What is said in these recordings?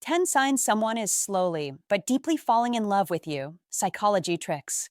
10 signs someone is slowly but deeply falling in love with you. Psychology tricks.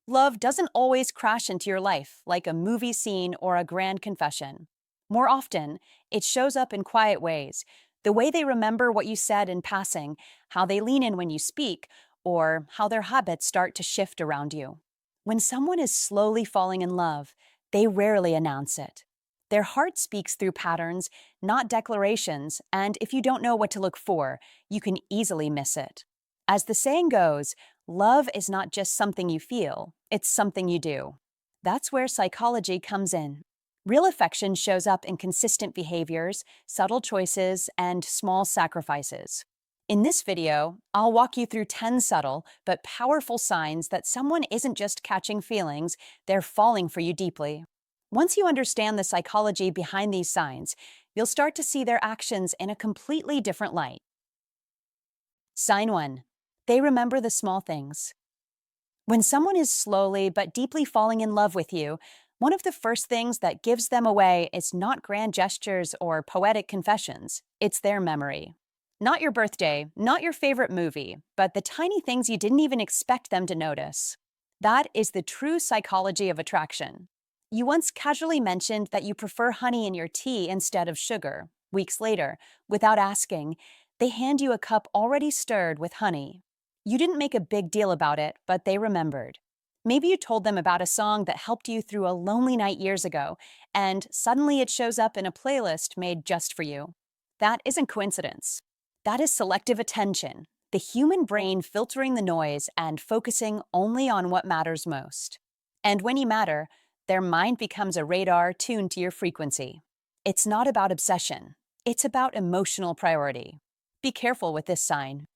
Love doesn't always crash into your life like a movie scene or a grand confession. More often, it shows up in quiet ways. The way they remember what you said in passing, how they lean in when you speak, or how their habits start to shift around you. When someone is slowly falling in love, they rarely announce it. Their heart speaks through patterns, not declarations, and if you don't know what to look for, you can easily miss it. As the saying goes, love is not just something you feel, it's something you do. That's where psychology comes in. Real affection shows up in consistent behaviors, subtle choices, and small sacrifices. In this video, I'll walk you through 10 subtle but powerful signs that someone isn't just catching feelings, they're falling for you deeply. Once you understand the psychology behind these signs, you'll start to see their actions in a completely different light. Sign 1. They remember the small things. When someone is slowly but deeply falling in love with you, one of the first things that gives them away is not grand gestures or poetic confessions, it's their memory. Not your birthday, not your favorite movie, but the tiny things you didn't even expect them to notice. That is the true psychology of attraction. You once casually mentioned that you prefer honey in your tea instead of sugar. Weeks later, without asking, they hand you a cup already stirred with honey. You didn't make a big deal about it, but they remembered. Maybe you told them about a song that helped you through a lonely night years ago, and suddenly it shows up in a playlist made just for you. That isn't coincidence. That is selective attention, the human brain filtering the noise and focusing only on what matters most. And when you matter, their mind becomes a radar tuned to your frequency. It's not about obsession. It's about emotional priority. Be careful with this sign.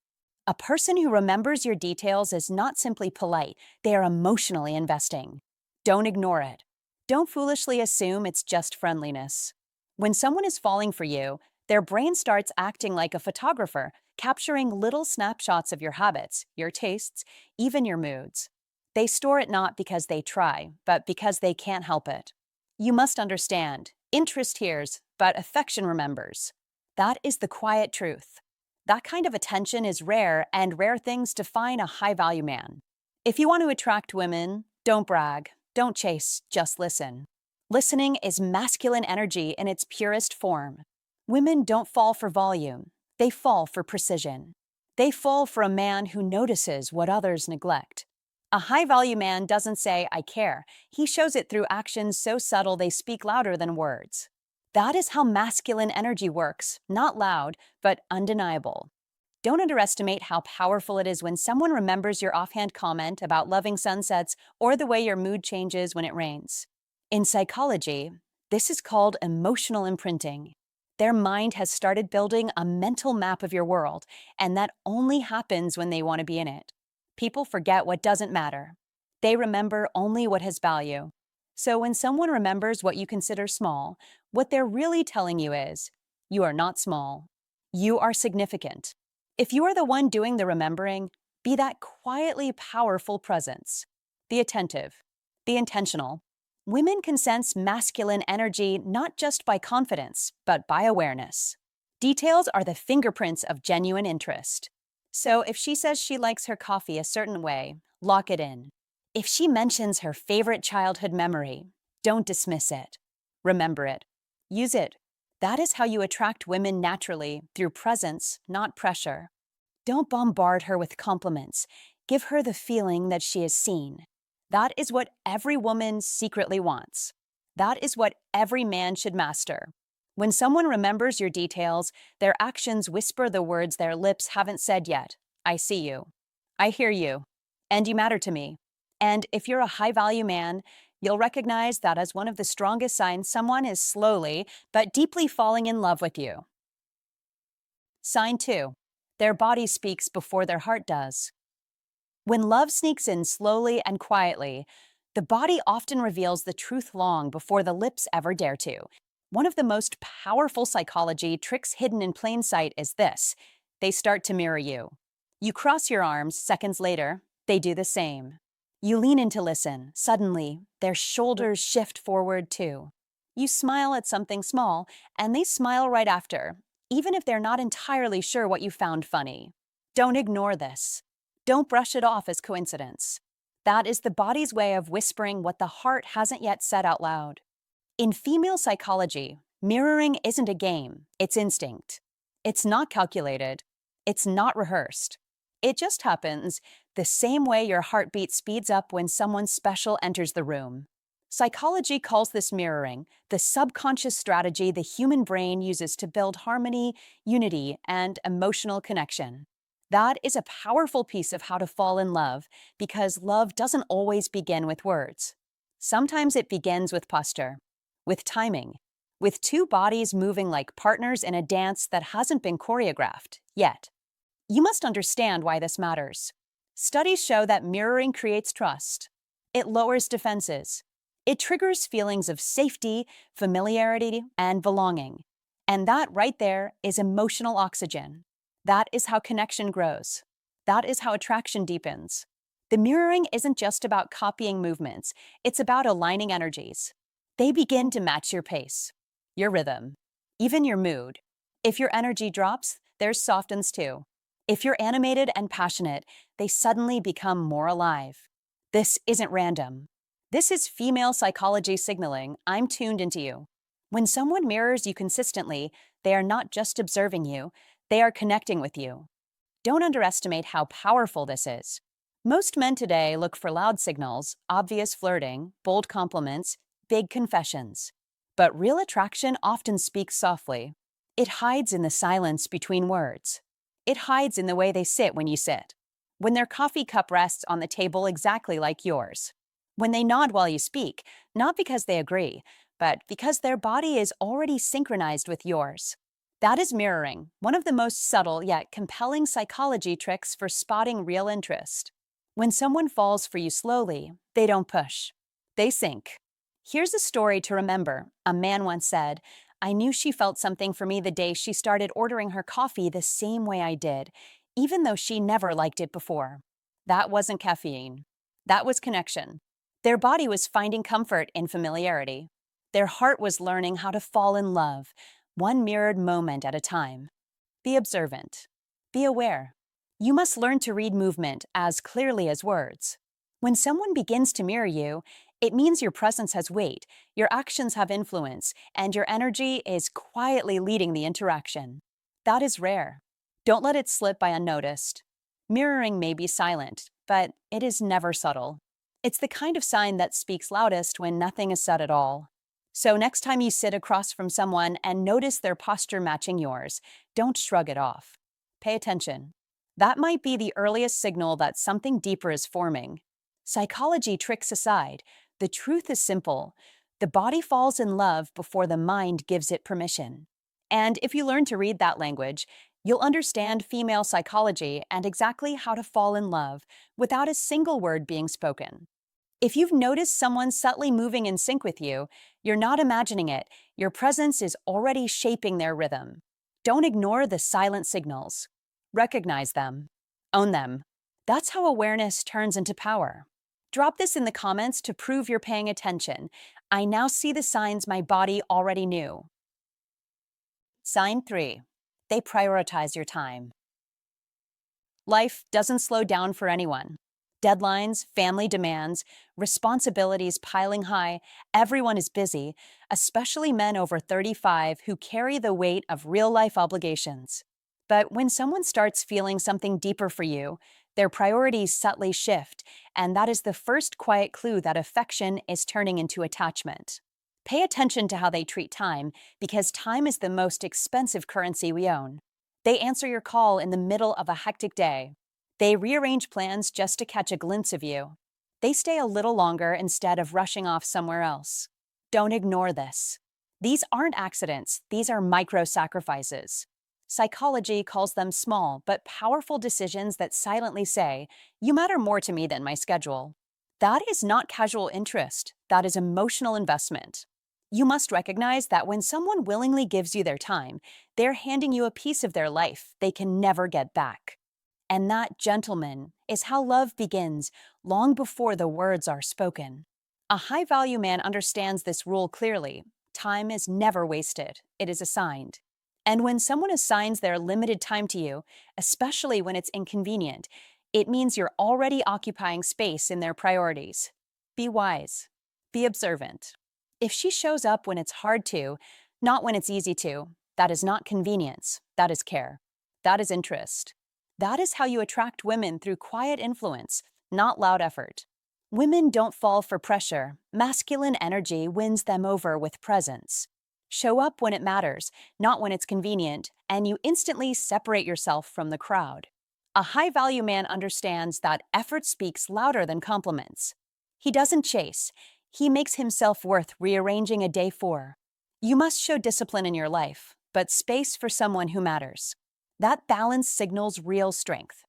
A person who remembers your details is not simply polite, they are emotionally investing. Don't ignore it. Don't foolishly assume it's just friendliness. When someone is falling for you, their brain starts acting like a photographer, capturing little snapshots of your habits, your tastes, even your moods. They store it not because they try, but because they can't help it. You must understand, interest hears, but affection remembers. That is the quiet truth. That kind of attention is rare, and rare things define a high-value man. If you want to attract women, don't brag, don't chase, just listen. Listening is masculine energy in its purest form. Women don't fall for volume, they fall for precision. They fall for a man who notices what others neglect. A high-value man doesn't say, "I care." He shows it through actions so subtle they speak louder than words. That is how masculine energy works, not loud, but undeniable. Don't underestimate how powerful it is when someone remembers your offhand comment about loving sunsets or the way your mood changes when it rains. In psychology, this is called emotional imprinting. Their mind has started building a mental map of your world, and that only happens when they want to be in it. People forget what doesn't matter. They remember only what has value. So when someone remembers what you consider small, what they're really telling you is, you are not small. You are significant. If you are the one doing the remembering, be that quietly powerful presence. The attentive. The intentional. Women can sense masculine energy not just by confidence, but by awareness. Details are the fingerprints of genuine interest. So if she says she likes her coffee a certain way, lock it in. If she mentions her favorite childhood memory, don't dismiss it. Remember it. Use it. That is how you attract women naturally, through presence, not pressure. Don't bombard her with compliments. Give her the feeling that she is seen. That is what every woman secretly wants. That is what every man should master. When someone remembers your details, their actions whisper the words their lips haven't said yet. I see you. I hear you. And you matter to me. And if you're a high-value man, you'll recognize that as one of the strongest signs someone is slowly but deeply falling in love with you. Sign 2. Their body speaks before their heart does. When love sneaks in slowly and quietly, the body often reveals the truth long before the lips ever dare to. One of the most powerful psychology tricks hidden in plain sight is this: they start to mirror you. You cross your arms, seconds later, they do the same. You lean in to listen. Suddenly, their shoulders shift forward too. You smile at something small, and they smile right after. even if they're not entirely sure what you found funny. Don't ignore this. Don't brush it off as coincidence. That is the body's way of whispering what the heart hasn't yet said out loud. In female psychology, mirroring isn't a game, it's instinct. It's not calculated. It's not rehearsed. It just happens the same way your heartbeat speeds up when someone special enters the room. Psychology calls this mirroring, the subconscious strategy the human brain uses to build harmony, unity, and emotional connection. That is a powerful piece of how to fall in love because love doesn't always begin with words. Sometimes it begins with posture, with timing, with two bodies moving like partners in a dance that hasn't been choreographed yet. You must understand why this matters. Studies show that mirroring creates trust. It lowers defenses. It triggers feelings of safety, familiarity, and belonging. And that right there is emotional oxygen. That is how connection grows. That is how attraction deepens. The mirroring isn't just about copying movements, it's about aligning energies. They begin to match your pace, your rhythm, even your mood. If your energy drops, theirs softens too. If you're animated and passionate, they suddenly become more alive. This isn't random. This is female psychology signaling, I'm tuned into you. When someone mirrors you consistently, they are not just observing you, they are connecting with you. Don't underestimate how powerful this is. Most men today look for loud signals, obvious flirting, bold compliments, big confessions. But real attraction often speaks softly. It hides in the silence between words. It hides in the way they sit when you sit. When their coffee cup rests on the table exactly like yours. When they nod while you speak, not because they agree, but because their body is already synchronized with yours. That is mirroring, one of the most subtle yet compelling psychology tricks for spotting real interest. When someone falls for you slowly, they don't push. They sink. Here's a story to remember. A man once said, "I knew she felt something for me the day she started ordering her coffee the same way I did, even though she never liked it before." That wasn't caffeine. That was connection. Their body was finding comfort in familiarity. Their heart was learning how to fall in love, one mirrored moment at a time. Be observant. Be aware. You must learn to read movement as clearly as words. When someone begins to mirror you, it means your presence has weight, your actions have influence, and your energy is quietly leading the interaction. That is rare. Don't let it slip by unnoticed. Mirroring may be silent, but it is never subtle. It's the kind of sign that speaks loudest when nothing is said at all. So next time you sit across from someone and notice their posture matching yours, don't shrug it off. Pay attention. That might be the earliest signal that something deeper is forming. Psychology tricks aside, the truth is simple. The body falls in love before the mind gives it permission. And if you learn to read that language, you'll understand female psychology and exactly how to fall in love without a single word being spoken. If you've noticed someone subtly moving in sync with you, you're not imagining it. Your presence is already shaping their rhythm. Don't ignore the silent signals. Recognize them. Own them. That's how awareness turns into power. Drop this in the comments to prove you're paying attention. I now see the signs my body already knew. Sign 3. They prioritize your time. Life doesn't slow down for anyone. Deadlines, family demands, responsibilities piling high, everyone is busy, especially men over 35 who carry the weight of real-life obligations. But when someone starts feeling something deeper for you, their priorities subtly shift, and that is the first quiet clue that affection is turning into attachment. Pay attention to how they treat time, because time is the most expensive currency we own. They answer your call in the middle of a hectic day. They rearrange plans just to catch a glimpse of you. They stay a little longer instead of rushing off somewhere else. Don't ignore this. These aren't accidents, these are micro-sacrifices. Psychology calls them small but powerful decisions that silently say, "You matter more to me than my schedule." That is not casual interest, that is emotional investment. You must recognize that when someone willingly gives you their time, they're handing you a piece of their life they can never get back. And that, gentlemen, is how love begins, long before the words are spoken. A high-value man understands this rule clearly. Time is never wasted, it is assigned. And when someone assigns their limited time to you, especially when it's inconvenient, it means you're already occupying space in their priorities. Be wise. Be observant. If she shows up when it's hard to, not when it's easy to, that is not convenience. That is care. That is interest. That is how you attract women through quiet influence, not loud effort. Women don't fall for pressure. Masculine energy wins them over with presence. Show up when it matters, not when it's convenient, and you instantly separate yourself from the crowd. A high-value man understands that effort speaks louder than compliments. He doesn't chase. He makes himself worth rearranging a day for. You must show discipline in your life, but space for someone who matters. That balance signals real strength.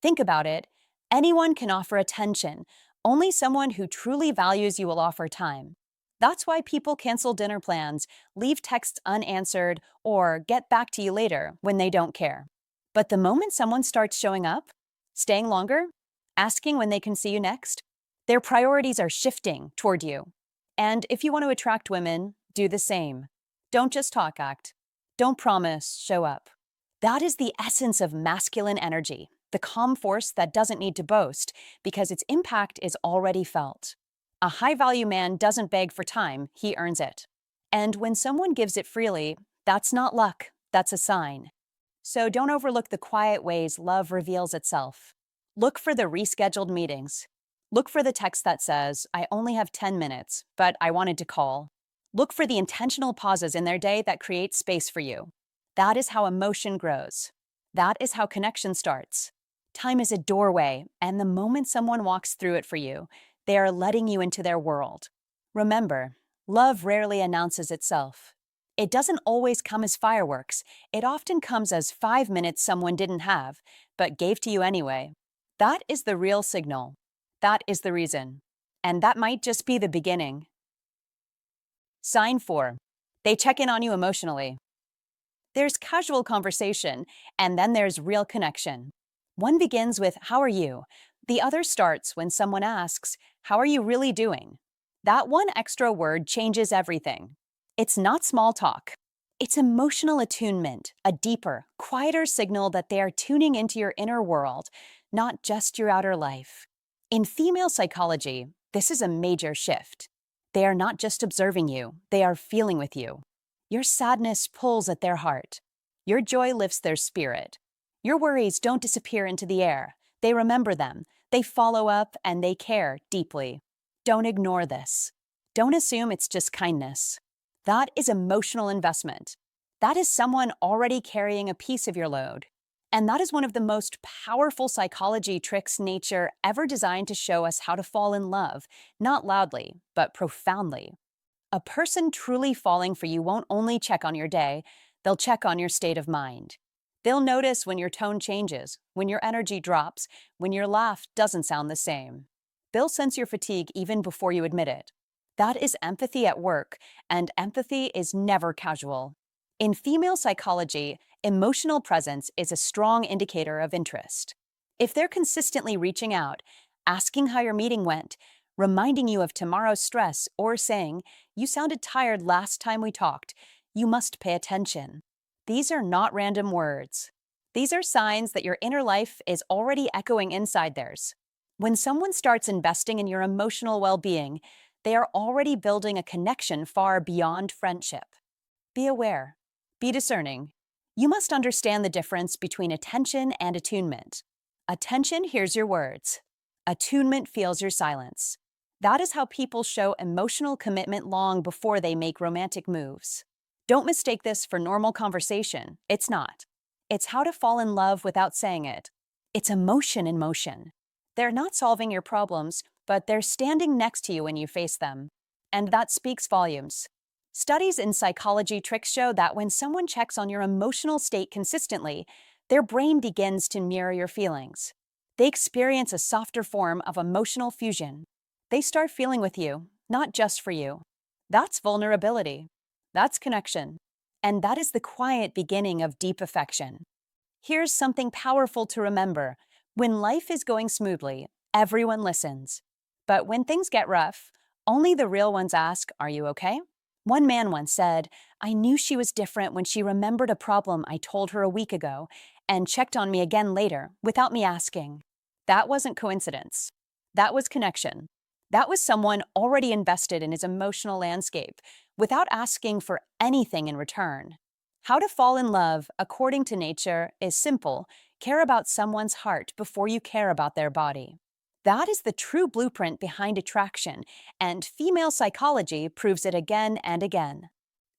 Think about it. Anyone can offer attention. Only someone who truly values you will offer time. That's why people cancel dinner plans, leave texts unanswered, or get back to you later when they don't care. But the moment someone starts showing up, staying longer, asking when they can see you next, their priorities are shifting toward you. And if you want to attract women, do the same. Don't just talk, act. Don't promise, show up. That is the essence of masculine energy, the calm force that doesn't need to boast because its impact is already felt. A high-value man doesn't beg for time, he earns it. And when someone gives it freely, that's not luck, that's a sign. So don't overlook the quiet ways love reveals itself. Look for the rescheduled meetings. Look for the text that says, I only have 10 minutes, but I wanted to call. Look for the intentional pauses in their day that create space for you. That is how emotion grows. That is how connection starts. Time is a doorway, and the moment someone walks through it for you, they are letting you into their world. Remember, love rarely announces itself. It doesn't always come as fireworks. It often comes as 5 minutes someone didn't have, but gave to you anyway. That is the real signal. That is the reason. And that might just be the beginning. Sign 4. They check in on you emotionally. There's casual conversation, and then there's real connection. One begins with, how are you? The other starts when someone asks, how are you really doing? That one extra word changes everything. It's not small talk. It's emotional attunement, a deeper, quieter signal that they are tuning into your inner world, not just your outer life. In female psychology, this is a major shift. They are not just observing you, they are feeling with you. Your sadness pulls at their heart. Your joy lifts their spirit. Your worries don't disappear into the air. They remember them. They follow up and they care deeply. Don't ignore this. Don't assume it's just kindness. That is emotional investment. That is someone already carrying a piece of your load. And that is one of the most powerful psychology tricks nature ever designed to show us how to fall in love, not loudly, but profoundly. A person truly falling for you won't only check on your day, they'll check on your state of mind. They'll notice when your tone changes, when your energy drops, when your laugh doesn't sound the same. They'll sense your fatigue even before you admit it. That is empathy at work, and empathy is never casual. In female psychology, emotional presence is a strong indicator of interest. If they're consistently reaching out, asking how your meeting went, reminding you of tomorrow's stress, or saying, you sounded tired last time we talked, you must pay attention. These are not random words. These are signs that your inner life is already echoing inside theirs. When someone starts investing in your emotional well-being, they are already building a connection far beyond friendship. Be aware. Be discerning. You must understand the difference between attention and attunement. Attention hears your words. Attunement feels your silence. That is how people show emotional commitment long before they make romantic moves. Don't mistake this for normal conversation. It's not. It's how to fall in love without saying it. It's emotion in motion. They're not solving your problems, but they're standing next to you when you face them. And that speaks volumes. Studies in psychology tricks show that when someone checks on your emotional state consistently, their brain begins to mirror your feelings. They experience a softer form of emotional fusion. They start feeling with you, not just for you. That's vulnerability. That's connection. And that is the quiet beginning of deep affection. Here's something powerful to remember. When life is going smoothly, everyone listens. But when things get rough, only the real ones ask, are you okay? One man once said, I knew she was different when she remembered a problem I told her a week ago and checked on me again later without me asking. That wasn't coincidence. That was connection. That was someone already invested in his emotional landscape without asking for anything in return. How to fall in love, according to nature, is simple. Care about someone's heart before you care about their body. That is the true blueprint behind attraction, and female psychology proves it again and again.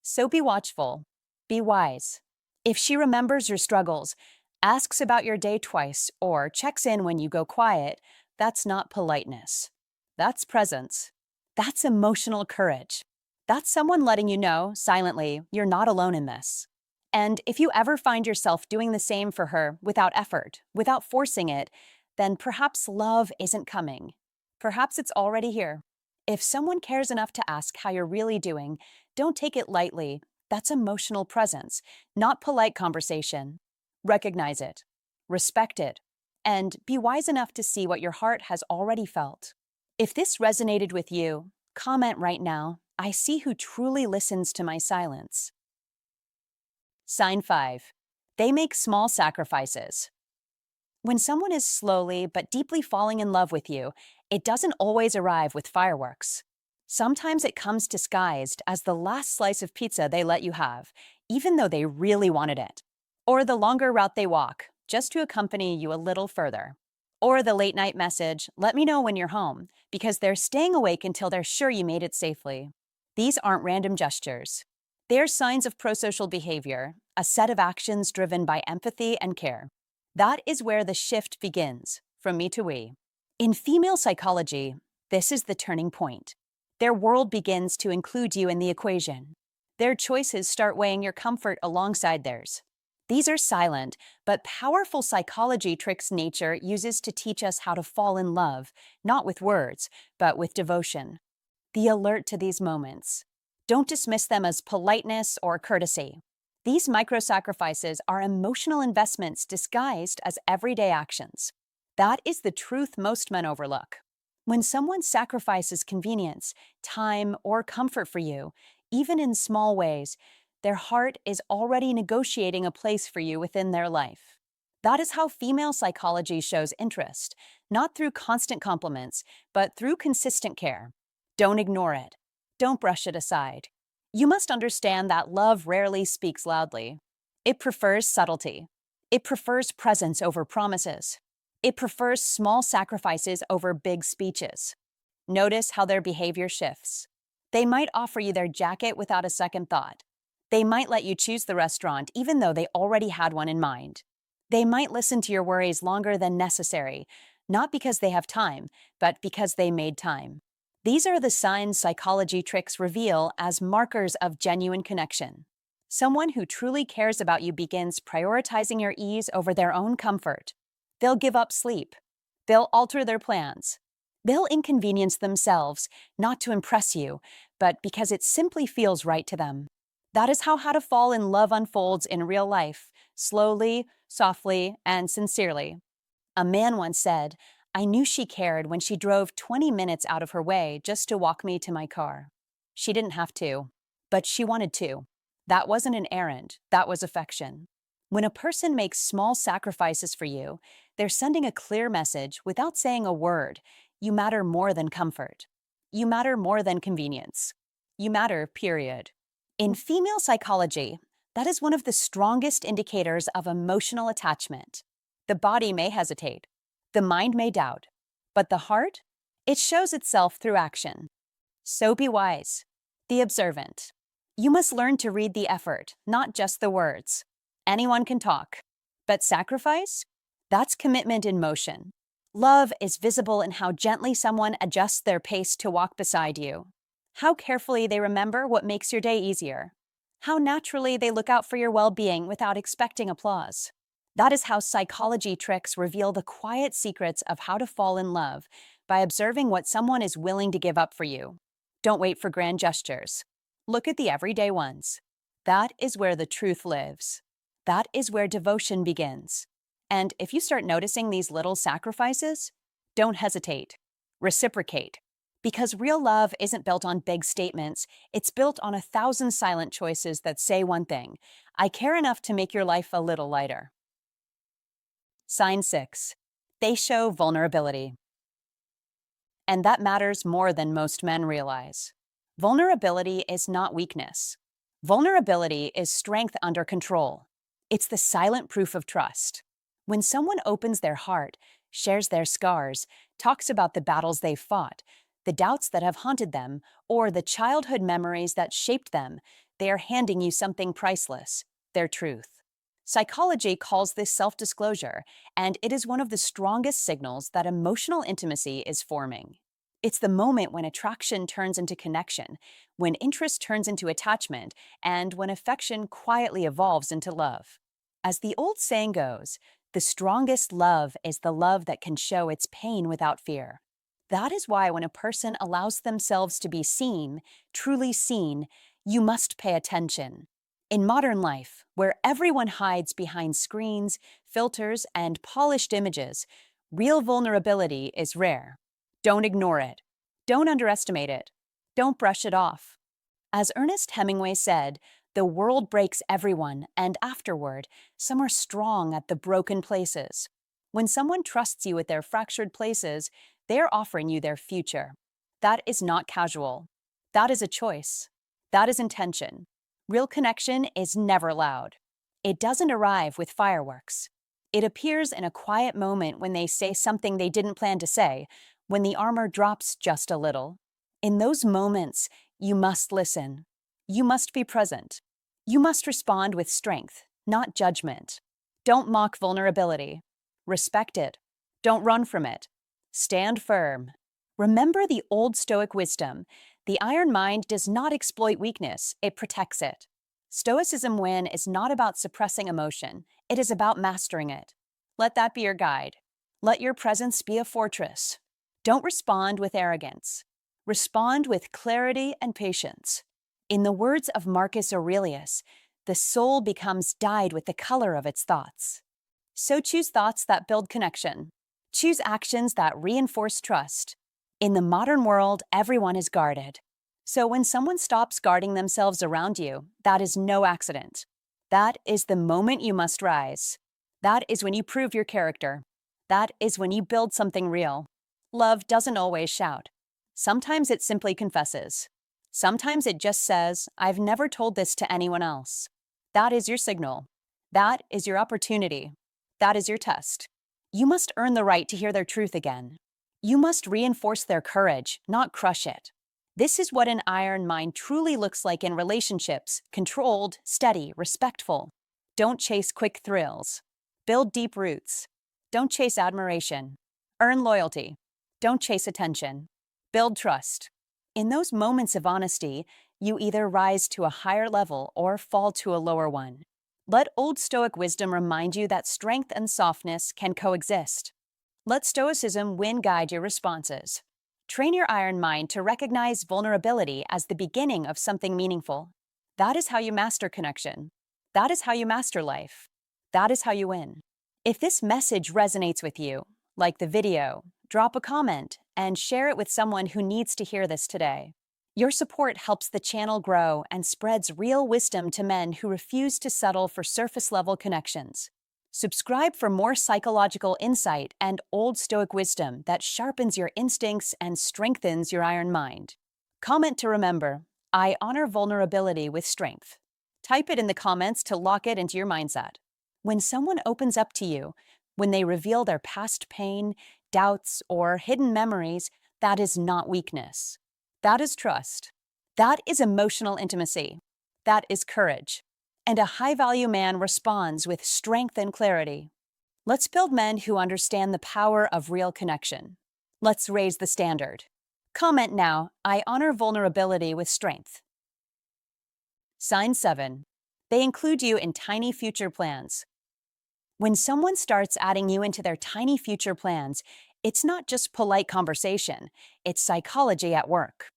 So be watchful. Be wise. If she remembers your struggles, asks about your day twice, or checks in when you go quiet, that's not politeness. That's presence. That's emotional courage. That's someone letting you know, silently, you're not alone in this. And if you ever find yourself doing the same for her without effort, without forcing it, then perhaps love isn't coming. Perhaps it's already here. If someone cares enough to ask how you're really doing, don't take it lightly. That's emotional presence, not polite conversation. Recognize it, respect it, and be wise enough to see what your heart has already felt. If this resonated with you, comment right now. I see who truly listens to my silence. Sign 5. They make small sacrifices. When someone is slowly but deeply falling in love with you, it doesn't always arrive with fireworks. Sometimes it comes disguised as the last slice of pizza they let you have, even though they really wanted it. Or the longer route they walk, just to accompany you a little further. Or the late night message, let me know when you're home, because they're staying awake until they're sure you made it safely. These aren't random gestures. They're signs of prosocial behavior, a set of actions driven by empathy and care. That is where the shift begins, from me to we. In female psychology, this is the turning point. Their world begins to include you in the equation. Their choices start weighing your comfort alongside theirs. These are silent, but powerful psychology tricks nature uses to teach us how to fall in love, not with words, but with devotion. Be alert to these moments. Don't dismiss them as politeness or courtesy. These micro-sacrifices are emotional investments disguised as everyday actions. That is the truth most men overlook. When someone sacrifices convenience, time, or comfort for you, even in small ways, their heart is already negotiating a place for you within their life. That is how female psychology shows interest, not through constant compliments, but through consistent care. Don't ignore it. Don't brush it aside. You must understand that love rarely speaks loudly. It prefers subtlety. It prefers presence over promises. It prefers small sacrifices over big speeches. Notice how their behavior shifts. They might offer you their jacket without a second thought. They might let you choose the restaurant even though they already had one in mind. They might listen to your worries longer than necessary, not because they have time, but because they made time. These are the signs psychology tricks reveal as markers of genuine connection. Someone who truly cares about you begins prioritizing your ease over their own comfort. They'll give up sleep. They'll alter their plans. They'll inconvenience themselves, not to impress you, but because it simply feels right to them. That is how to fall in love unfolds in real life, slowly, softly, and sincerely. A man once said, I knew she cared when she drove 20 minutes out of her way just to walk me to my car. She didn't have to, but she wanted to. That wasn't an errand, that was affection. When a person makes small sacrifices for you, they're sending a clear message without saying a word. You matter more than comfort. You matter more than convenience. You matter, period. In female psychology, that is one of the strongest indicators of emotional attachment. The body may hesitate. The mind may doubt. But the heart? It shows itself through action. So be wise. Be observant. You must learn to read the effort, not just the words. Anyone can talk. But sacrifice? That's commitment in motion. Love is visible in how gently someone adjusts their pace to walk beside you. How carefully they remember what makes your day easier. How naturally they look out for your well-being without expecting applause. That is how psychology tricks reveal the quiet secrets of how to fall in love by observing what someone is willing to give up for you. Don't wait for grand gestures. Look at the everyday ones. That is where the truth lives. That is where devotion begins. And if you start noticing these little sacrifices, don't hesitate. Reciprocate. Because real love isn't built on big statements, it's built on 1,000 silent choices that say one thing: I care enough to make your life a little lighter. Sign 6. They show vulnerability. And that matters more than most men realize. Vulnerability is not weakness. Vulnerability is strength under control. It's the silent proof of trust. When someone opens their heart, shares their scars, talks about the battles they've fought, the doubts that have haunted them, or the childhood memories that shaped them, they are handing you something priceless: their truth. Psychology calls this self-disclosure, and it is one of the strongest signals that emotional intimacy is forming. It's the moment when attraction turns into connection, when interest turns into attachment, and when affection quietly evolves into love. As the old saying goes, the strongest love is the love that can show its pain without fear. That is why when a person allows themselves to be seen, truly seen, you must pay attention. In modern life, where everyone hides behind screens, filters, and polished images, real vulnerability is rare. Don't ignore it. Don't underestimate it. Don't brush it off. As Ernest Hemingway said, the world breaks everyone, and afterward, some are strong at the broken places. When someone trusts you with their fractured places, they are offering you their future. That is not casual. That is a choice. That is intention. Real connection is never loud. It doesn't arrive with fireworks. It appears in a quiet moment when they say something they didn't plan to say, when the armor drops just a little. In those moments, you must listen. You must be present. You must respond with strength, not judgment. Don't mock vulnerability. Respect it. Don't run from it. Stand firm. Remember the old Stoic wisdom: the iron mind does not exploit weakness, it protects it. Stoicism win is not about suppressing emotion, it is about mastering it. Let that be your guide. Let your presence be a fortress. Don't respond with arrogance. Respond with clarity and patience. In the words of Marcus Aurelius, the soul becomes dyed with the color of its thoughts. So choose thoughts that build connection. Choose actions that reinforce trust. In the modern world, everyone is guarded. So when someone stops guarding themselves around you, that is no accident. That is the moment you must rise. That is when you prove your character. That is when you build something real. Love doesn't always shout. Sometimes it simply confesses. Sometimes it just says, I've never told this to anyone else. That is your signal. That is your opportunity. That is your test. You must earn the right to hear their truth again. You must reinforce their courage, not crush it. This is what an iron mind truly looks like in relationships: controlled, steady, respectful. Don't chase quick thrills. Build deep roots. Don't chase admiration. Earn loyalty. Don't chase attention. Build trust. In those moments of honesty, you either rise to a higher level or fall to a lower one. Let old Stoic wisdom remind you that strength and softness can coexist. Let Stoicism win guide your responses. Train your iron mind to recognize vulnerability as the beginning of something meaningful. That is how you master connection. That is how you master life. That is how you win. If this message resonates with you, like the video, drop a comment, and share it with someone who needs to hear this today. Your support helps the channel grow and spreads real wisdom to men who refuse to settle for surface-level connections. Subscribe for more psychological insight and old Stoic wisdom that sharpens your instincts and strengthens your iron mind. Comment to remember: I honor vulnerability with strength. Type it in the comments to lock it into your mindset. When someone opens up to you, when they reveal their past pain, doubts, or hidden memories, that is not weakness. That is trust. That is emotional intimacy. That is courage. And a high-value man responds with strength and clarity. Let's build men who understand the power of real connection. Let's raise the standard. Comment now: I honor vulnerability with strength. Sign 7. They include you in tiny future plans. When someone starts adding you into their tiny future plans, it's not just polite conversation, it's psychology at work.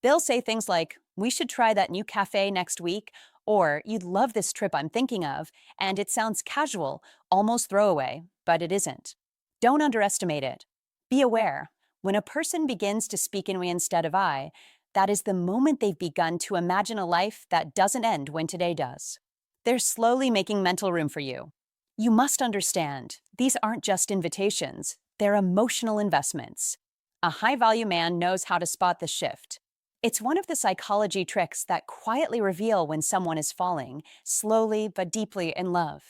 They'll say things like, we should try that new cafe next week, or you'd love this trip I'm thinking of, and it sounds casual, almost throwaway, but it isn't. Don't underestimate it. Be aware. When a person begins to speak in we instead of I, that is the moment they've begun to imagine a life that doesn't end when today does. They're slowly making mental room for you. You must understand, these aren't just invitations, they're emotional investments. A high value man knows how to spot the shift. It's one of the psychology tricks that quietly reveal when someone is falling, slowly but deeply in love.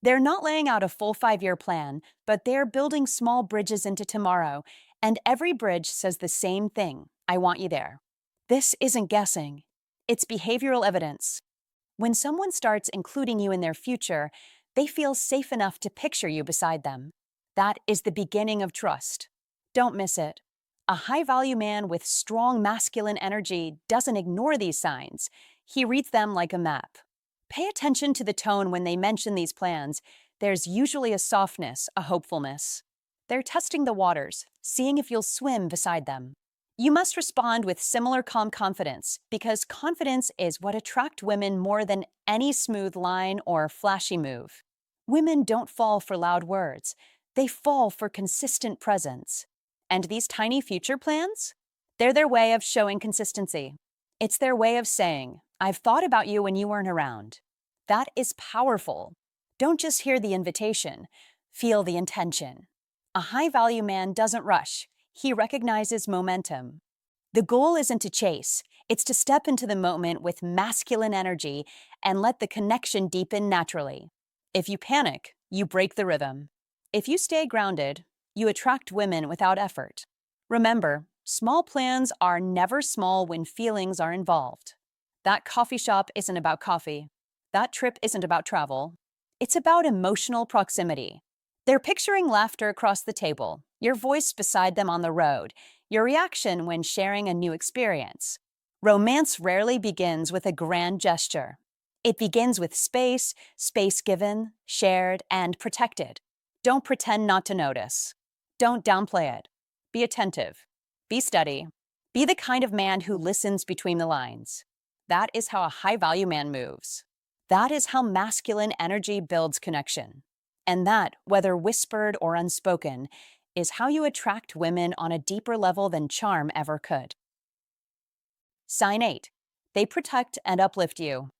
They're not laying out a full 5 year plan, but they're building small bridges into tomorrow, and every bridge says the same thing: I want you there. This isn't guessing, it's behavioral evidence. When someone starts including you in their future, they feel safe enough to picture you beside them. That is the beginning of trust. Don't miss it. A high value man with strong masculine energy doesn't ignore these signs, he reads them like a map. Pay attention to the tone when they mention these plans. There's usually a softness, a hopefulness. They're testing the waters, seeing if you'll swim beside them. You must respond with similar calm confidence, because confidence is what attracts women more than any smooth line or flashy move. Women don't fall for loud words, they fall for consistent presence. And these tiny future plans? They're their way of showing consistency. It's their way of saying, I've thought about you when you weren't around. That is powerful. Don't just hear the invitation, feel the intention. A high value man doesn't rush, he recognizes momentum. The goal isn't to chase, it's to step into the moment with masculine energy and let the connection deepen naturally. If you panic, you break the rhythm. If you stay grounded, you attract women without effort. Remember, small plans are never small when feelings are involved. That coffee shop isn't about coffee. That trip isn't about travel. It's about emotional proximity. They're picturing laughter across the table, your voice beside them on the road, your reaction when sharing a new experience. Romance rarely begins with a grand gesture. It begins with space given, shared, and protected. Don't pretend not to notice. Don't downplay it. Be attentive. Be steady. Be the kind of man who listens between the lines. That is how a high-value man moves. That is how masculine energy builds connection. And that, whether whispered or unspoken, is how you attract women on a deeper level than charm ever could. Sign 8. They protect and uplift you.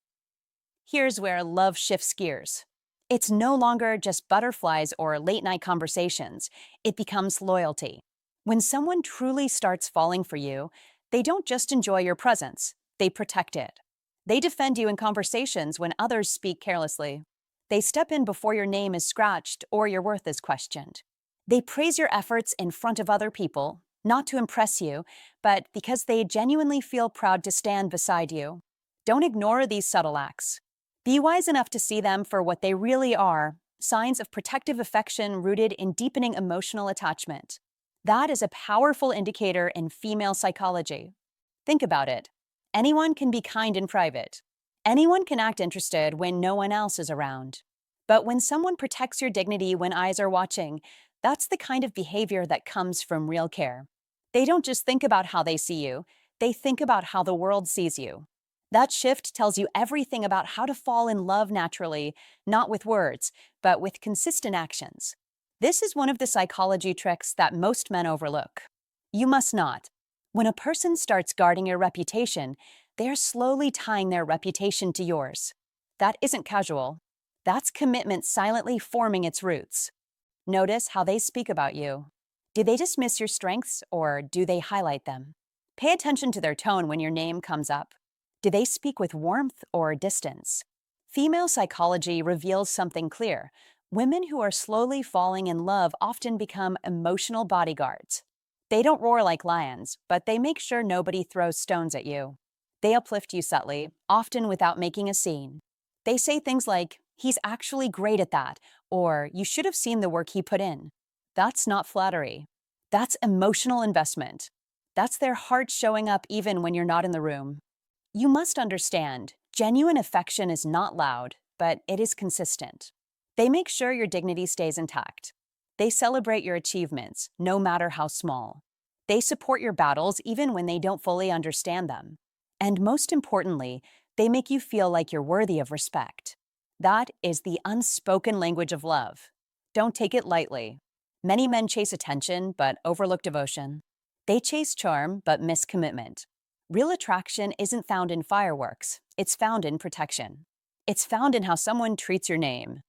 Here's where love shifts gears. It's no longer just butterflies or late-night conversations. It becomes loyalty. When someone truly starts falling for you, they don't just enjoy your presence, they protect it. They defend you in conversations when others speak carelessly. They step in before your name is scratched or your worth is questioned. They praise your efforts in front of other people, not to impress you, but because they genuinely feel proud to stand beside you. Don't ignore these subtle acts. Be wise enough to see them for what they really are: signs of protective affection rooted in deepening emotional attachment. That is a powerful indicator in female psychology. Think about it. Anyone can be kind in private. Anyone can act interested when no one else is around. But when someone protects your dignity when eyes are watching, that's the kind of behavior that comes from real care. They don't just think about how they see you, they think about how the world sees you. That shift tells you everything about how to fall in love naturally, not with words, but with consistent actions. This is one of the psychology tricks that most men overlook. You must not. When a person starts guarding your reputation, they're slowly tying their reputation to yours. That isn't casual. That's commitment silently forming its roots. Notice how they speak about you. Do they dismiss your strengths or do they highlight them? Pay attention to their tone when your name comes up. Do they speak with warmth or distance? Female psychology reveals something clear. Women who are slowly falling in love often become emotional bodyguards. They don't roar like lions, but they make sure nobody throws stones at you. They uplift you subtly, often without making a scene. They say things like, "He's actually great at that," or "You should have seen the work he put in." That's not flattery. That's emotional investment. That's their heart showing up even when you're not in the room. You must understand, genuine affection is not loud, but it is consistent. They make sure your dignity stays intact. They celebrate your achievements, no matter how small. They support your battles even when they don't fully understand them. And most importantly, they make you feel like you're worthy of respect. That is the unspoken language of love. Don't take it lightly. Many men chase attention but overlook devotion. They chase charm but miss commitment. Real attraction isn't found in fireworks, it's found in protection. It's found in how someone treats your name.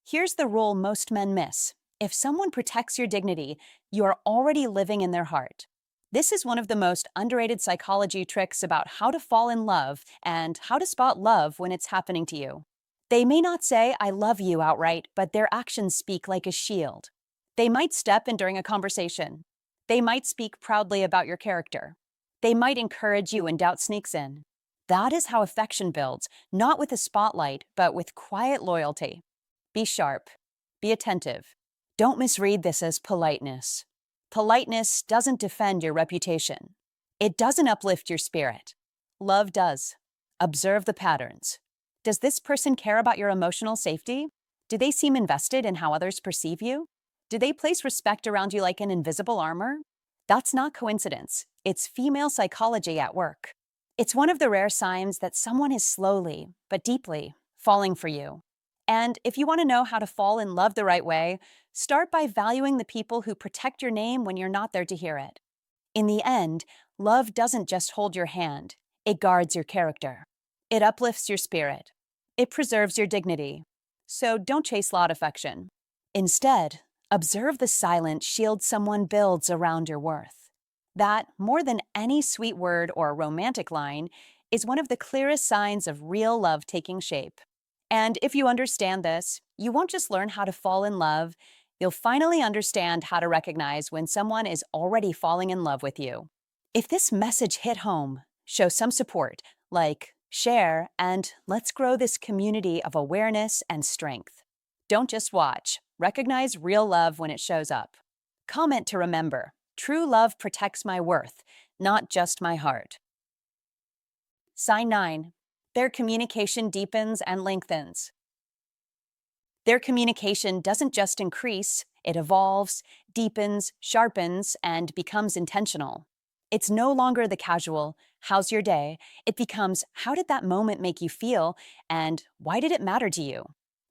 Here's the rule most men miss: if someone protects your dignity, you are already living in their heart. This is one of the most underrated psychology tricks about how to fall in love and how to spot love when it's happening to you. They may not say, "I love you" outright, but their actions speak like a shield. They might step in during a conversation. They might speak proudly about your character. They might encourage you when doubt sneaks in. That is how affection builds, not with a spotlight, but with quiet loyalty. Be sharp. Be attentive. Don't misread this as politeness. Politeness doesn't defend your reputation. It doesn't uplift your spirit. Love does. Observe the patterns. Does this person care about your emotional safety? Do they seem invested in how others perceive you? Do they place respect around you like an invisible armor? That's not coincidence. It's female psychology at work. It's one of the rare signs that someone is slowly, but deeply, falling for you. And if you want to know how to fall in love the right way, start by valuing the people who protect your name when you're not there to hear it. In the end, love doesn't just hold your hand, it guards your character. It uplifts your spirit. It preserves your dignity. So don't chase loud affection. Instead, observe the silent shield someone builds around your worth. That, more than any sweet word or romantic line, is one of the clearest signs of real love taking shape. And if you understand this, you won't just learn how to fall in love, you'll finally understand how to recognize when someone is already falling in love with you. If this message hit home, show some support, like, share, and let's grow this community of awareness and strength. Don't just watch, recognize real love when it shows up. Comment to remember, true love protects my worth, not just my heart. Sign 9. Their communication deepens and lengthens. Their communication doesn't just increase, it evolves, deepens, sharpens, and becomes intentional. It's no longer the casual, "How's your day?" It becomes, "How did that moment make you feel?" and "Why did it matter to you?"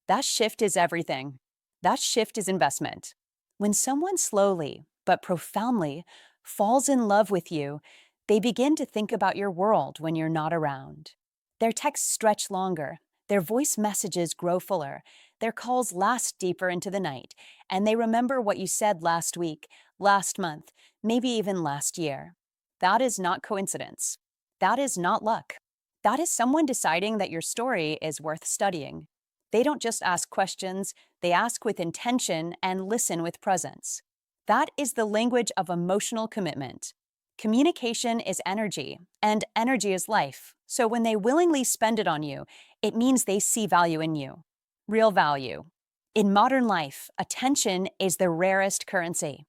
That shift is everything. That shift is investment. When someone slowly, but profoundly, falls in love with you, they begin to think about your world when you're not around. Their texts stretch longer, their voice messages grow fuller, their calls last deeper into the night, and they remember what you said last week, last month, maybe even last year. That is not coincidence. That is not luck. That is someone deciding that your story is worth studying. They don't just ask questions, they ask with intention and listen with presence. That is the language of emotional commitment. Communication is energy, and energy is life. So when they willingly spend it on you, it means they see value in you. Real value. In modern life, attention is the rarest currency.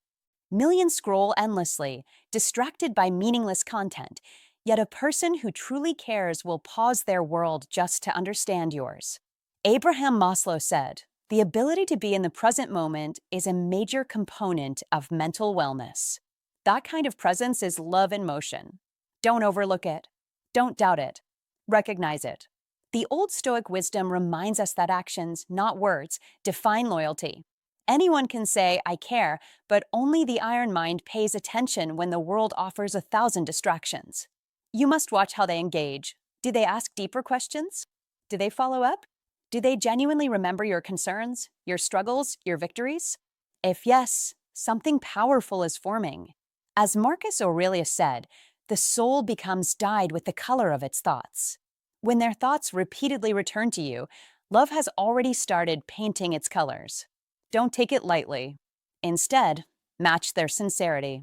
Millions scroll endlessly, distracted by meaningless content, yet a person who truly cares will pause their world just to understand yours. Abraham Maslow said, "The ability to be in the present moment is a major component of mental wellness." That kind of presence is love in motion. Don't overlook it. Don't doubt it. Recognize it. The Old Stoic wisdom reminds us that actions, not words, define loyalty. Anyone can say, "I care," but only the iron mind pays attention when the world offers 1,000 distractions. You must watch how they engage. Do they ask deeper questions? Do they follow up? Do they genuinely remember your concerns, your struggles, your victories? If yes, something powerful is forming. As Marcus Aurelius said, the soul becomes dyed with the color of its thoughts. When their thoughts repeatedly return to you, love has already started painting its colors. Don't take it lightly. Instead, match their sincerity.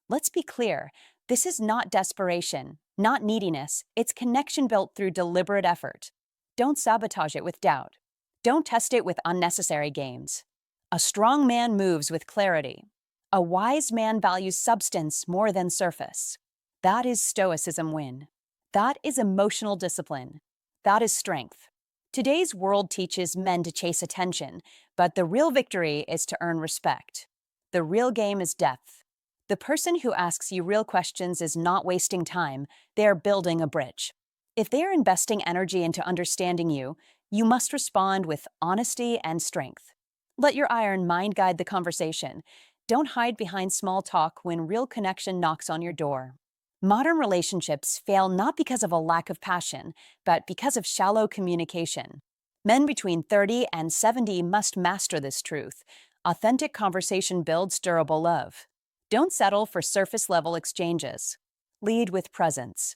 Let's be clear, this is not desperation, not neediness, it's connection built through deliberate effort. Don't sabotage it with doubt. Don't test it with unnecessary games. A strong man moves with clarity. A wise man values substance more than surface. That is Stoicism win. That is emotional discipline. That is strength. Today's world teaches men to chase attention, but the real victory is to earn respect. The real game is depth. The person who asks you real questions is not wasting time, they are building a bridge. If they are investing energy into understanding you, you must respond with honesty and strength. Let your iron mind guide the conversation. Don't hide behind small talk when real connection knocks on your door. Modern relationships fail not because of a lack of passion, but because of shallow communication. Men between 30 and 70 must master this truth. Authentic conversation builds durable love. Don't settle for surface level exchanges. Lead with presence.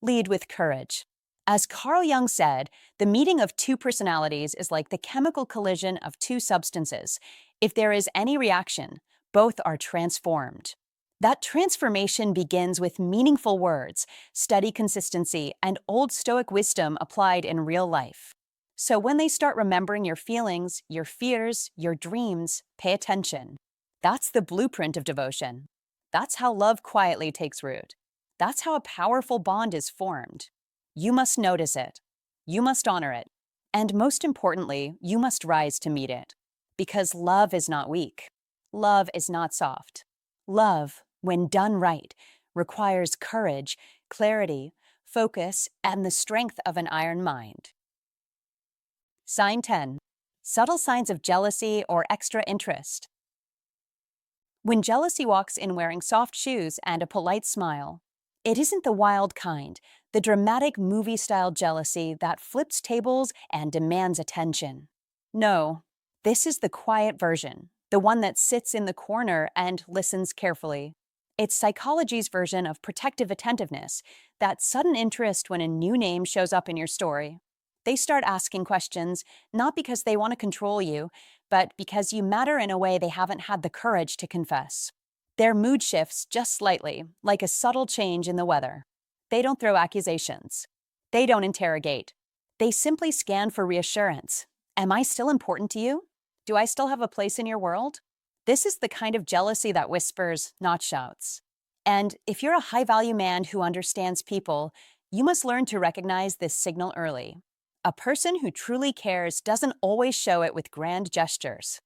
Lead with courage. As Carl Jung said, the meeting of two personalities is like the chemical collision of two substances. If there is any reaction, both are transformed. That transformation begins with meaningful words, steady consistency, and Old Stoic wisdom applied in real life. So when they start remembering your feelings, your fears, your dreams, pay attention. That's the blueprint of devotion. That's how love quietly takes root. That's how a powerful bond is formed. You must notice it. You must honor it. And most importantly, you must rise to meet it. Because love is not weak. Love is not soft. Love, when done right, requires courage, clarity, focus, and the strength of an iron mind. Sign 10. Subtle signs of jealousy or extra interest. When jealousy walks in wearing soft shoes and a polite smile, it isn't the wild kind, the dramatic movie-style jealousy that flips tables and demands attention. No, this is the quiet version, the one that sits in the corner and listens carefully. It's psychology's version of protective attentiveness, that sudden interest when a new name shows up in your story. They start asking questions, not because they want to control you, but because you matter in a way they haven't had the courage to confess. Their mood shifts just slightly, like a subtle change in the weather. They don't throw accusations. They don't interrogate. They simply scan for reassurance. Am I still important to you? Do I still have a place in your world? This is the kind of jealousy that whispers, not shouts. And if you're a high-value man who understands people, you must learn to recognize this signal early. A person who truly cares doesn't always show it with grand gestures.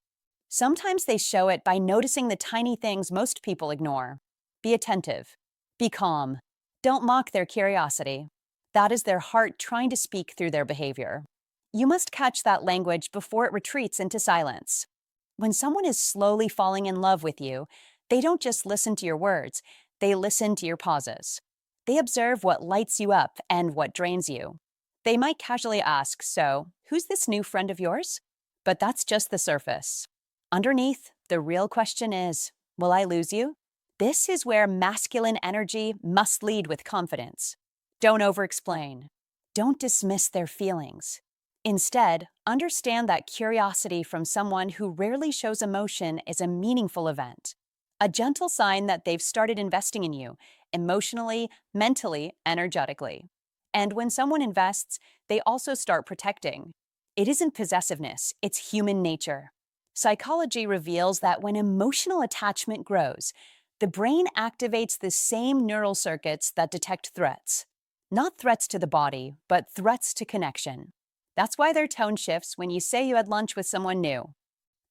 Sometimes they show it by noticing the tiny things most people ignore. Be attentive. Be calm. Don't mock their curiosity. That is their heart trying to speak through their behavior. You must catch that language before it retreats into silence. When someone is slowly falling in love with you, they don't just listen to your words, they listen to your pauses. They observe what lights you up and what drains you. They might casually ask, "So, who's this new friend of yours?" But that's just the surface. Underneath, the real question is, will I lose you? This is where masculine energy must lead with confidence. Don't over-explain. Don't dismiss their feelings. Instead, understand that curiosity from someone who rarely shows emotion is a meaningful event. A gentle sign that they've started investing in you, emotionally, mentally, energetically. And when someone invests, they also start protecting. It isn't possessiveness, it's human nature. Psychology reveals that when emotional attachment grows, the brain activates the same neural circuits that detect threats. Not threats to the body, but threats to connection. That's why their tone shifts when you say you had lunch with someone new.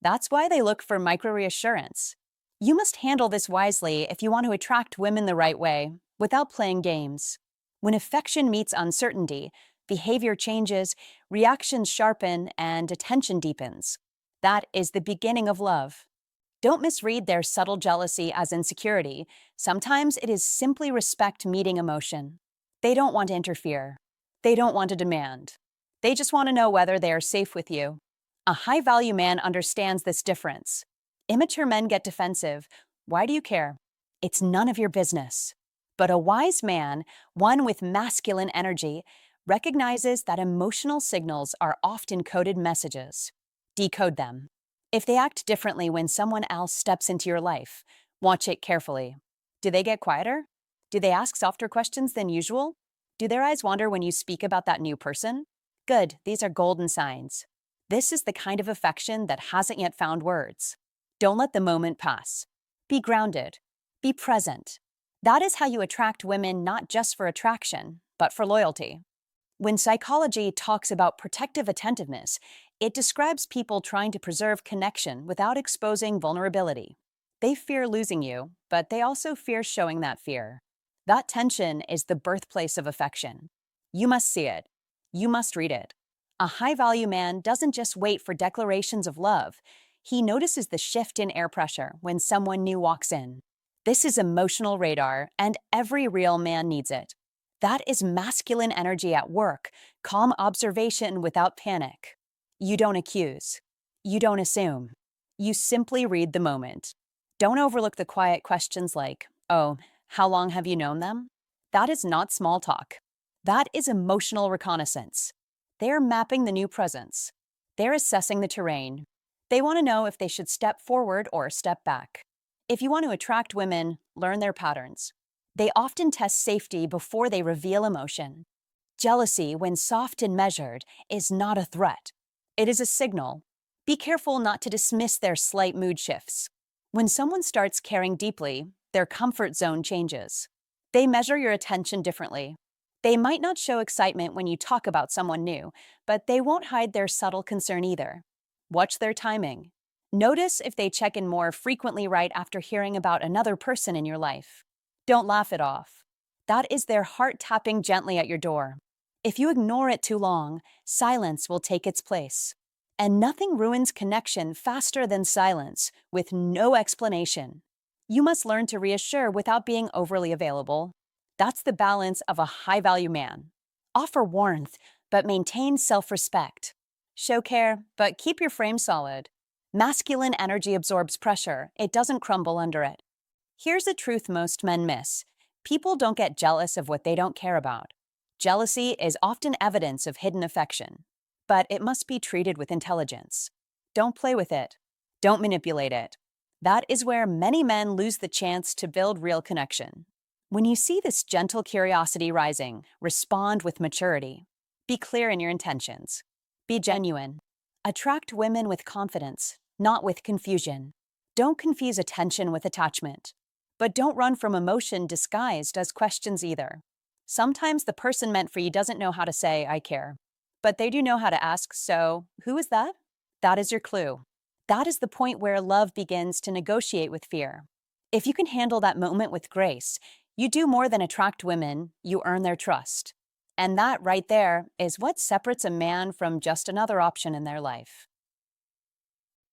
That's why they look for micro-reassurance. You must handle this wisely if you want to attract women the right way, without playing games. When affection meets uncertainty, behavior changes, reactions sharpen, and attention deepens. That is the beginning of love. Don't misread their subtle jealousy as insecurity. Sometimes it is simply respect meeting emotion. They don't want to interfere. They don't want to demand. They just want to know whether they are safe with you. A high-value man understands this difference. Immature men get defensive. Why do you care? It's none of your business. But a wise man, one with masculine energy, recognizes that emotional signals are often coded messages. Decode them. If they act differently when someone else steps into your life, watch it carefully. Do they get quieter? Do they ask softer questions than usual? Do their eyes wander when you speak about that new person? Good, these are golden signs. This is the kind of affection that hasn't yet found words. Don't let the moment pass. Be grounded. Be present. That is how you attract women not just for attraction, but for loyalty. When psychology talks about protective attentiveness, it describes people trying to preserve connection without exposing vulnerability. They fear losing you, but they also fear showing that fear. That tension is the birthplace of affection. You must see it. You must read it. A high-value man doesn't just wait for declarations of love. He notices the shift in air pressure when someone new walks in. This is emotional radar, and every real man needs it. That is masculine energy at work, calm observation without panic. You don't accuse. You don't assume. You simply read the moment. Don't overlook the quiet questions like, oh, how long have you known them? That is not small talk. That is emotional reconnaissance. They're mapping the new presence. They're assessing the terrain. They want to know if they should step forward or step back. If you want to attract women, learn their patterns. They often test safety before they reveal emotion. Jealousy, when soft and measured, is not a threat. It is a signal. Be careful not to dismiss their slight mood shifts. When someone starts caring deeply, their comfort zone changes. They measure your attention differently. They might not show excitement when you talk about someone new, but they won't hide their subtle concern either. Watch their timing. Notice if they check in more frequently right after hearing about another person in your life. Don't laugh it off. That is their heart tapping gently at your door. If you ignore it too long, silence will take its place. And nothing ruins connection faster than silence, with no explanation. You must learn to reassure without being overly available. That's the balance of a high-value man. Offer warmth, but maintain self-respect. Show care, but keep your frame solid. Masculine energy absorbs pressure. It doesn't crumble under it. Here's a truth most men miss. People don't get jealous of what they don't care about. Jealousy is often evidence of hidden affection, but it must be treated with intelligence. Don't play with it. Don't manipulate it. That is where many men lose the chance to build real connection. When you see this gentle curiosity rising, respond with maturity. Be clear in your intentions. Be genuine. Attract women with confidence, not with confusion. Don't confuse attention with attachment. But don't run from emotion disguised as questions either. Sometimes the person meant for you doesn't know how to say, I care. But they do know how to ask, so, who is that? That is your clue. That is the point where love begins to negotiate with fear. If you can handle that moment with grace, you do more than attract women, you earn their trust. And that right there is what separates a man from just another option in their life.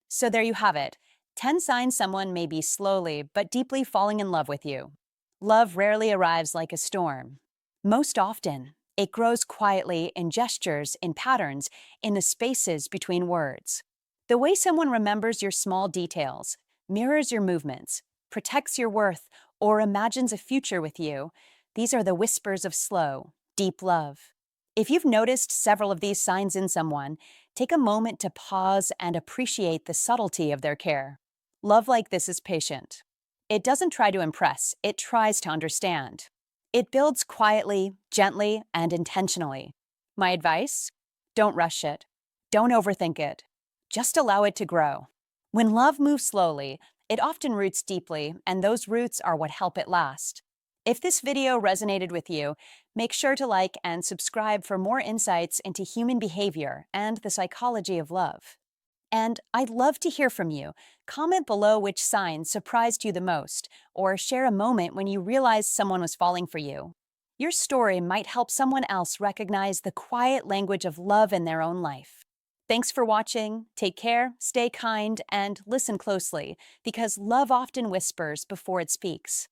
So there you have it. 10 signs someone may be slowly but deeply falling in love with you. Love rarely arrives like a storm. Most often, it grows quietly in gestures, in patterns, in the spaces between words. The way someone remembers your small details, mirrors your movements, protects your worth, or imagines a future with you, these are the whispers of slow, deep love. If you've noticed several of these signs in someone, take a moment to pause and appreciate the subtlety of their care. Love like this is patient. It doesn't try to impress, it tries to understand. It builds quietly, gently, and intentionally. My advice? Don't rush it. Don't overthink it. Just allow it to grow. When love moves slowly, it often roots deeply, and those roots are what help it last. If this video resonated with you, make sure to like and subscribe for more insights into human behavior and the psychology of love. And I'd love to hear from you. Comment below which sign surprised you the most, or share a moment when you realized someone was falling for you. Your story might help someone else recognize the quiet language of love in their own life. Thanks for watching. Take care, stay kind, and listen closely, because love often whispers before it speaks.